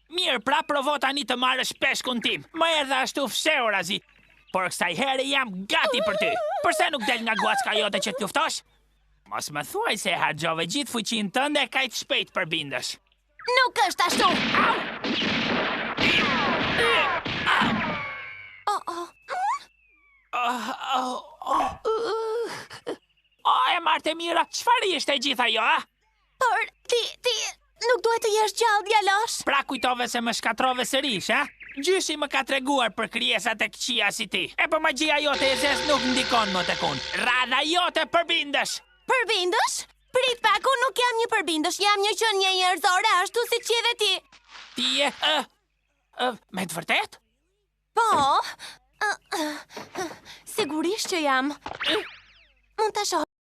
Mirë, pra provo tani të marrësh peshkun tim. Më erdhe ashtu fshehur azi. Por kësaj here jam gati për ty. Përse nuk del nga guacka jote që t'luftosh? Mos më thuaj se harxove gjithë fuqinë tënde kaq shpejt përbindesh. Nuk është ashtu. E Marte mira, çfarë ishte gjitha jo, a? Por ti nuk duhet të jesh gjallë, djalosh. Pra kujtove se më shkatrove sërish, a? Gjyshi më ka treguar për krijesat e këqija si ti. E po magjia jote e zez nuk ndikon më tek unë. Radha jote përbindesh. Përbindësh? Prit pak, unë nuk jam një përbindësh, jam një qenie njerëzore, ashtu si që edhe ti. Ti je, me të vërtet? Po, sigurisht që jam. Mund të shoh.